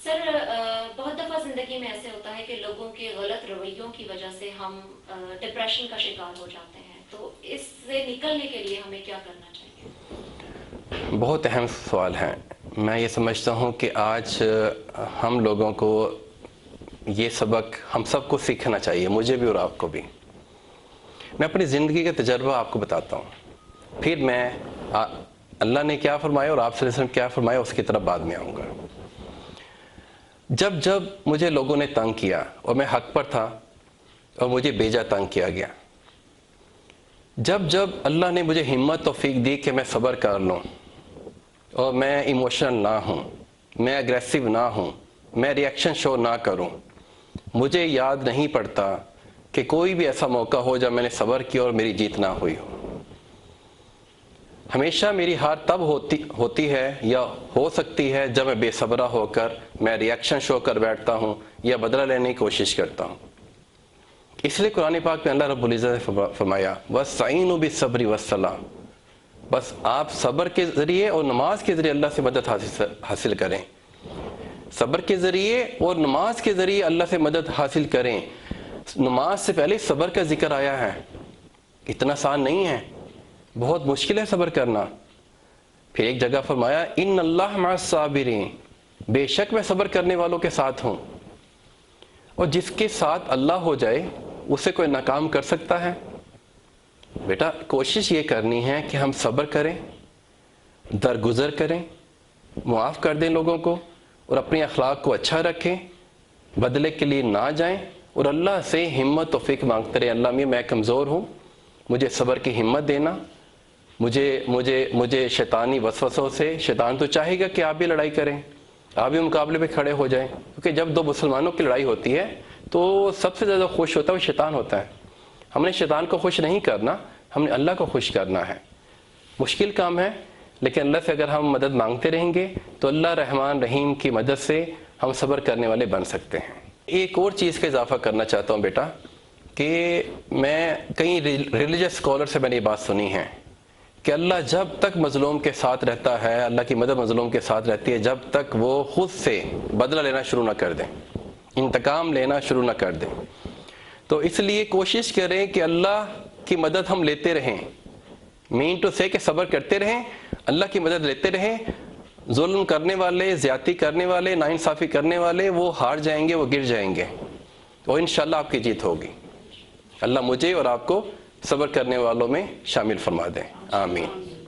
سر بہت دفعہ زندگی میں ایسے ہوتا ہے کہ لوگوں کے غلط رویوں کی وجہ سے ہم ڈپریشن کا شکار ہو جاتے ہیں، تو اس سے نکلنے کے لیے ہمیں کیا کرنا چاہیے؟ بہت اہم سوال ہے۔ میں یہ سمجھتا ہوں کہ آج ہم لوگوں کو یہ سبق ہم سب کو سیکھنا چاہیے، مجھے بھی اور آپ کو بھی۔ میں اپنی زندگی کا تجربہ آپ کو بتاتا ہوں، پھر میں اللہ نے کیا فرمایا اور آپ صلی اللہ علیہ وسلم کیا فرمایا اس کی طرف بعد میں آؤں گا۔ جب جب مجھے لوگوں نے تنگ کیا اور میں حق پر تھا اور مجھے بیجا تنگ کیا گیا، جب جب اللہ نے مجھے ہمت توفیق دی کہ میں صبر کر لوں اور میں ایموشنل نہ ہوں، میں اگریسو نہ ہوں، میں ریئیکشن شو نہ کروں، مجھے یاد نہیں پڑتا کہ کوئی بھی ایسا موقع ہو جب میں نے صبر کیا اور میری جیت نہ ہوئی ہو۔ ہمیشہ میری ہار تب ہوتی ہے یا ہو سکتی ہے جب میں بے صبرہ ہو کر میں ریئیکشن شو کر بیٹھتا ہوں یا بدلہ لینے کی کوشش کرتا ہوں۔ اس لیے قرآن پاک میں اللہ رب العزت نے فرمایا وَاسْتَعِینُوا بِالصَّبْرِ وَالصَّلَاةِ، بس آپ صبر کے ذریعے اور نماز کے ذریعے اللہ سے مدد حاصل کریں، صبر کے ذریعے اور نماز کے ذریعے اللہ سے مدد حاصل کریں۔ نماز سے پہلے صبر کا ذکر آیا ہے، اتنا آسان نہیں ہے، بہت مشکل ہے صبر کرنا۔ پھر ایک جگہ فرمایا ان اللہ مع الصابرین، بے شک میں صبر کرنے والوں کے ساتھ ہوں۔ اور جس کے ساتھ اللہ ہو جائے اسے کوئی ناکام کر سکتا ہے؟ بیٹا کوشش یہ کرنی ہے کہ ہم صبر کریں، درگزر کریں، معاف کر دیں لوگوں کو اور اپنے اخلاق کو اچھا رکھیں، بدلے کے لیے نہ جائیں اور اللہ سے ہمت توفیق مانگتے رہیں۔ اللہ میں کمزور ہوں، مجھے صبر کی ہمت دینا، مجھے شیطانی وسوسوں سے، شیطان تو چاہے گا کہ آپ بھی لڑائی کریں، آپ بھی مقابلے پہ کھڑے ہو جائیں، کیونکہ جب دو مسلمانوں کی لڑائی ہوتی ہے تو سب سے زیادہ خوش ہوتا ہے وہ شیطان ہوتا ہے۔ ہم نے شیطان کو خوش نہیں کرنا، ہم نے اللہ کو خوش کرنا ہے۔ مشکل کام ہے، لیکن اللہ سے اگر ہم مدد مانگتے رہیں گے تو اللہ رحمان رحیم کی مدد سے ہم صبر کرنے والے بن سکتے ہیں۔ ایک اور چیز کا اضافہ کرنا چاہتا ہوں بیٹا، کہ میں کئی ریلیجس اسکالر سے میں نے یہ بات سنی ہے کہ اللہ جب تک مظلوم کے ساتھ رہتا ہے، اللہ کی مدد مظلوم کے ساتھ رہتی ہے جب تک وہ خود سے بدلہ لینا شروع نہ کر دیں، انتقام لینا شروع نہ کر دیں۔ تو اس لیے کوشش کریں کہ اللہ کی مدد ہم لیتے رہیں، مین ٹو سے کہ صبر کرتے رہیں، اللہ کی مدد لیتے رہیں۔ ظلم کرنے والے، زیادتی کرنے والے، ناانصافی کرنے والے وہ ہار جائیں گے، وہ گر جائیں گے، اور انشاءاللہ آپ کی جیت ہوگی۔ اللہ مجھے اور آپ کو صبر کرنے والوں میں شامل فرما دیں، آمین۔